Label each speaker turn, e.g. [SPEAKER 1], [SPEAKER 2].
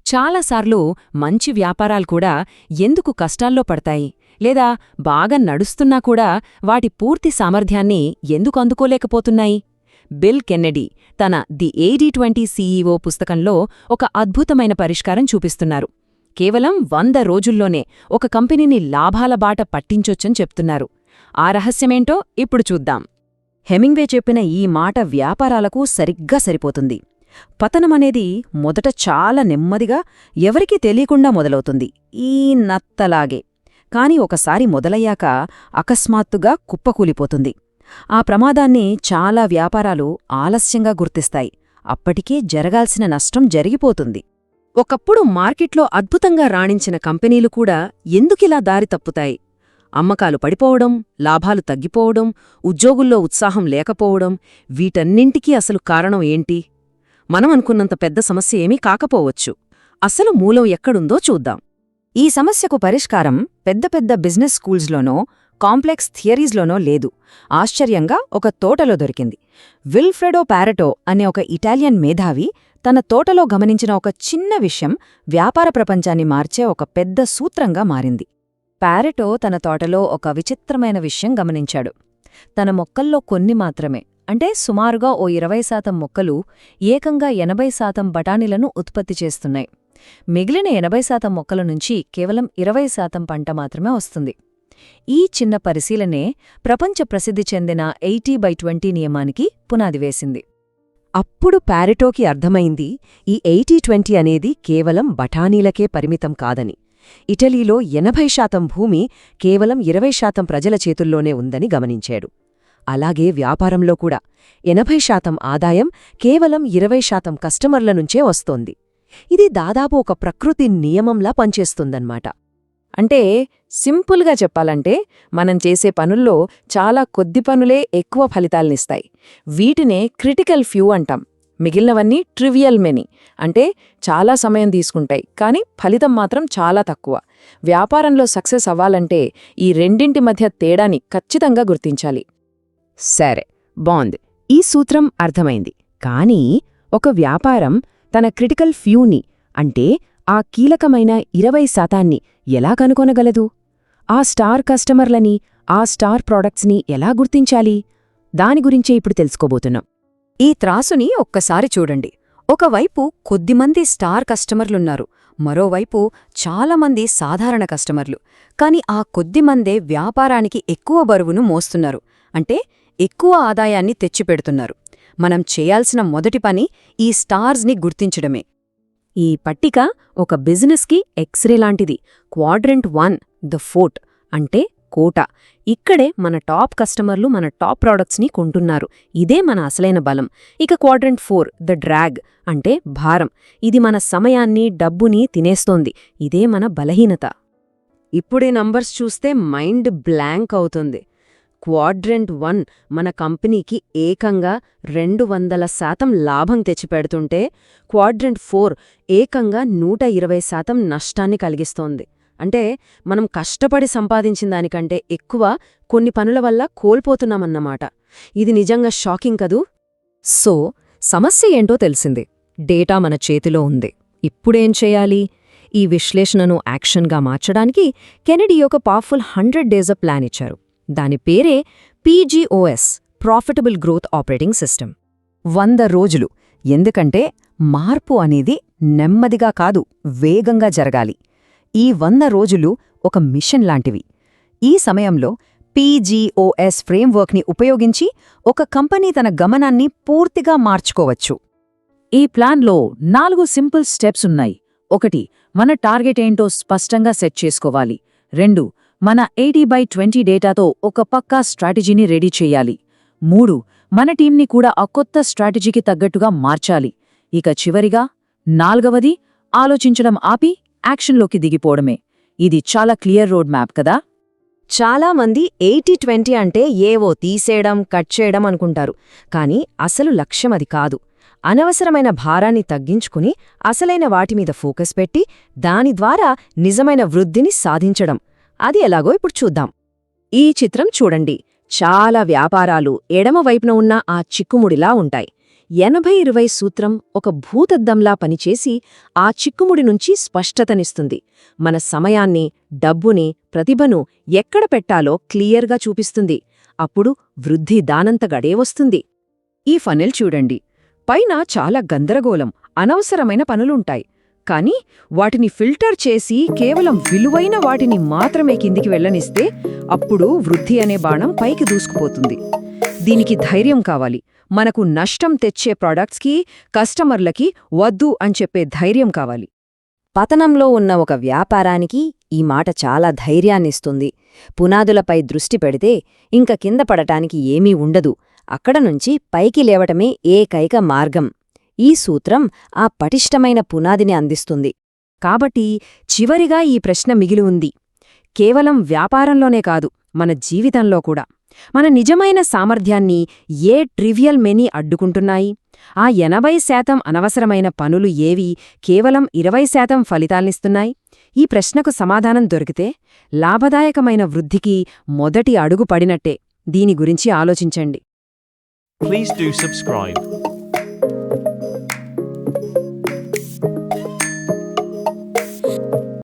[SPEAKER 1] చాలాసార్లు మంచి వ్యాపారాలు కూడా ఎందుకు కష్టాల్లో పడతాయి, లేదా బాగా నడుస్తున్నా కూడా వాటి పూర్తి సామర్థ్యాన్ని ఎందుకు అందుకోలేకపోతున్నాయి? బిల్ కెన్నెడీ తన ది 80-20 CEO పుస్తకంలో ఒక అద్భుతమైన పరిష్కారం చూపిస్తున్నారు. కేవలం 100 రోజుల్లోనే ఒక కంపెనీని లాభాల బాట పట్టించొచ్చని చెప్తున్నారు. ఆ రహస్యమేంటో ఇప్పుడు చూద్దాం.
[SPEAKER 2] హెమింగ్వే చెప్పిన ఈ మాట వ్యాపారాలకు సరిగ్గా సరిపోతుంది. పతనమనేది మొదట చాలా నెమ్మదిగా, ఎవరికీ తెలియకుండా మొదలవుతుంది, ఈ నత్తలాగే. కాని ఒకసారి మొదలయ్యాక అకస్మాత్తుగా కుప్పకూలిపోతుంది. ఆ ప్రమాదాన్ని చాలా వ్యాపారాలు ఆలస్యంగా గుర్తిస్తాయి. అప్పటికే జరగాల్సిన నష్టం జరిగిపోతుంది.
[SPEAKER 1] ఒకప్పుడు మార్కెట్లో అద్భుతంగా రాణించిన కంపెనీలు కూడా ఎందుకిలా దారి తప్పుతాయి? అమ్మకాలు పడిపోవడం, లాభాలు తగ్గిపోవడం, ఉద్యోగుల్లో ఉత్సాహం లేకపోవడం, వీటన్నింటికీ అసలు కారణం ఏంటి? మనం అనుకున్నంత పెద్ద సమస్య ఏమీ కాకపోవచ్చు. అసలు మూలం ఎక్కడుందో చూద్దాం.
[SPEAKER 2] ఈ సమస్యకు పరిష్కారం పెద్ద పెద్ద బిజినెస్ స్కూల్స్లోనో కాంప్లెక్స్ థియరీస్లోనో లేదు. ఆశ్చర్యంగా ఒక తోటలో దొరికింది. విల్ఫ్రెడో పారెటో అనే ఒక ఇటాలియన్ మేధావి తన తోటలో గమనించిన ఒక చిన్న విషయం వ్యాపార ప్రపంచాన్ని మార్చే ఒక పెద్ద సూత్రంగా మారింది. పారెటో తన తోటలో ఒక విచిత్రమైన విషయం గమనించాడు. తన మొక్కల్లో కొన్ని మాత్రమే, అంటే సుమారుగా ఓ 20% మొక్కలు ఏకంగా 80% బఠానీలను ఉత్పత్తి చేస్తున్నాయి. మిగిలిన 80% మొక్కల నుంచి కేవలం 20% పంట మాత్రమే వస్తుంది. ఈ చిన్న పరిశీలనే ప్రపంచ ప్రసిద్ధి చెందిన 80/20 నియమానికి పునాది వేసింది.
[SPEAKER 1] అప్పుడు పారెటోకి అర్థమైంది, ఈ 80-20 అనేది కేవలం బఠానీలకే పరిమితం కాదని. ఇటలీలో 80% భూమి కేవలం 20% ప్రజల చేతుల్లోనే ఉందని గమనించాడు. అలాగే వ్యాపారంలో కూడా 80% ఆదాయం కేవలం 20% కస్టమర్ల నుంచే వస్తోంది. ఇది దాదాపు ఒక ప్రకృతి నియమంలా పనిచేస్తుందన్నమాట.
[SPEAKER 2] అంటే సింపుల్గా చెప్పాలంటే, మనం చేసే పనుల్లో చాలా కొద్ది పనులే ఎక్కువ ఫలితాలనిస్తాయి. వీటినే క్రిటికల్ ఫ్యూ అంటాం. మిగిలినవన్నీ ట్రివియల్ మెనీ, అంటే చాలా సమయం తీసుకుంటాయి, కానీ ఫలితం మాత్రం చాలా తక్కువ. వ్యాపారంలో సక్సెస్ అవ్వాలంటే ఈ రెండింటి మధ్య తేడాని ఖచ్చితంగా గుర్తించాలి.
[SPEAKER 1] సరే, బావుంది, ఈ సూత్రం అర్థమైంది. కానీ ఒక వ్యాపారం తన క్రిటికల్ ఫ్యూని, అంటే ఆ కీలకమైన 20%ని ఎలా కనుగొనగలదు? ఆ స్టార్ కస్టమర్లని, ఆ స్టార్ ప్రాడక్ట్స్ని ఎలా గుర్తించాలి? దాని గురించే ఇప్పుడు తెలుసుకోబోతున్నాం.
[SPEAKER 2] ఈ త్రాసుని ఒక్కసారి చూడండి. ఒకవైపు కొద్దిమంది స్టార్ కస్టమర్లున్నారు, మరోవైపు చాలామంది సాధారణ కస్టమర్లు. కాని ఆ కొద్దిమందే వ్యాపారానికి ఎక్కువ బరువును మోస్తున్నారు, అంటే ఎక్కువ ఆదాయాన్ని తెచ్చిపెడుతున్నారు. మనం చేయాల్సిన మొదటి పని ఈ స్టార్స్ని గుర్తించడమే.
[SPEAKER 1] ఈ పట్టిక ఒక బిజినెస్కి ఎక్స్రే లాంటిది. క్వాడ్రంట్ 1 ద ఫోర్ట్, అంటే కోట. ఇక్కడే మన టాప్ కస్టమర్లు మన టాప్ ప్రాడక్ట్స్ని కొంటున్నారు. ఇదే మన అసలైన బలం. ఇక క్వాడ్రంట్ 4 ద డ్రాగ్, అంటే భారం. ఇది మన సమయాన్ని, డబ్బుని తినేస్తోంది. ఇదే మన బలహీనత. ఇప్పుడే నంబర్స్ చూస్తే మైండ్ బ్లాంక్ అవుతుంది. క్వాడ్రంట్ 1 మన కంపెనీకి ఏకంగా 200% లాభం తెచ్చిపెడుతుంటే, క్వాడ్రంట్ 4 ఏకంగా 120% నష్టాన్ని కలిగిస్తోంది. అంటే మనం కష్టపడి సంపాదించిన దానికంటే ఎక్కువ కొన్ని పనుల వల్ల కోల్పోతున్నామన్నమాట. ఇది నిజంగా షాకింగ్ కదూ?
[SPEAKER 2] సో, సమస్య ఏంటో తెలిసింది. డేటా మన చేతిలో ఉంది. ఇప్పుడేం చేయాలి? ఈ విశ్లేషణను యాక్షన్గా మార్చడానికి కెనెడీ ఒక పవర్ఫుల్ 100 డేస్ ప్లాన్ ఇచ్చారు. దాని పేరే PGOS, profitable growth operating system. 100 రోజులు. ఎందుకంటే మార్పు అనేది నెమ్మదిగా కాదు, వేగంగా జరగాలి. ఈ 100 రోజులు ఒక మిషన్ లాంటివి. ఈ సమయంలో PGOS ఫ్రేమ్వర్క్ని ఉపయోగించి ఒక కంపెనీ తన గమనాన్ని పూర్తిగా మార్చుకోవచ్చు.
[SPEAKER 3] ఈ ప్లాన్లో 4 సింపుల్ స్టెప్స్ ఉన్నాయి. 1. మన టార్గెట్ ఏంటో స్పష్టంగా సెట్ చేసుకోవాలి. 2. మన 80/20 డేటాతో ఒక పక్కా స్ట్రాటజీని రెడీ చేయాలి. 3. మన టీంని కూడా ఆ కొత్త స్ట్రాటజీకి తగ్గట్టుగా మార్చాలి. ఇక చివరిగా 4వది, ఆలోచించడం ఆపి యాక్షన్లోకి దిగిపోవడమే. ఇది చాలా క్లియర్ రోడ్ మ్యాప్ కదా?
[SPEAKER 2] చాలామంది 80-20 అంటే ఏవో తీసేయడం, కట్ చేయడం అనుకుంటారు. కానీ అసలు లక్ష్యం అది కాదు. అనవసరమైన భారాన్ని తగ్గించుకుని అసలైన వాటిమీద ఫోకస్ పెట్టి దాని ద్వారా నిజమైన వృద్ధిని సాధించడం. అది ఎలాగో ఇప్పుడు చూద్దాం. ఈ చిత్రం చూడండి. చాలా వ్యాపారాలు ఎడమవైపున ఉన్న ఆ చిక్కుముడిలా ఉంటాయి.
[SPEAKER 1] 80-20 సూత్రం ఒక భూతద్దంలా పనిచేసి ఆ చిక్కుముడి నుంచి స్పష్టతనిస్తుంది. మన సమయాన్ని, డబ్బుని, ప్రతిభను ఎక్కడ పెట్టాలో క్లియర్గా చూపిస్తుంది. అప్పుడు వృద్ధి దానంతగడే వస్తుంది. ఈ ఫనెల్ చూడండి. పైన చాలా గందరగోళం, అనవసరమైన పనులుంటాయి. కానీ వాటిని ఫిల్టర్ చేసి కేవలం విలువైన వాటిని మాత్రమే కిందికి వెళ్ళనిస్తే అప్పుడు వృద్ధి అనే బాణం పైకి దూసుకుపోతుంది. దీనికి ధైర్యం కావాలి. మనకు నష్టం తెచ్చే ప్రాడక్ట్స్కి, కస్టమర్లకి వద్దు అని చెప్పే ధైర్యం కావాలి.
[SPEAKER 2] పతనంలో ఉన్న ఒక వ్యాపారానికి ఈ మాట చాలా ధైర్యాన్నిస్తుంది. పునాదులపై దృష్టి పెడితే ఇంక కింద పడటానికి ఏమీ ఉండదు. అక్కడ నుంచి పైకి లేవటమే ఏకైక మార్గం. ఈ సూత్రం ఆ పటిష్టమైన పునాదిని అందిస్తుంది.
[SPEAKER 1] కాబట్టి చివరిగా ఈ ప్రశ్న మిగిలి ఉంది. కేవలం వ్యాపారంలోనే కాదు, మన జీవితంలో కూడా. మన నిజమైన సామర్థ్యాన్ని ఏ ట్రివియల్ మెనీ అడ్డుకుంటున్నాయి? ఆ 80% అనవసరమైన పనులు ఏవి కేవలం 20% ఫలితాల్నిస్తున్నాయి? ఈ ప్రశ్నకు సమాధానం దొరికితే లాభదాయకమైన వృద్ధికి మొదటి అడుగు పడినట్టే. దీని గురించి ఆలోచించండి.
[SPEAKER 4] Please do subscribe.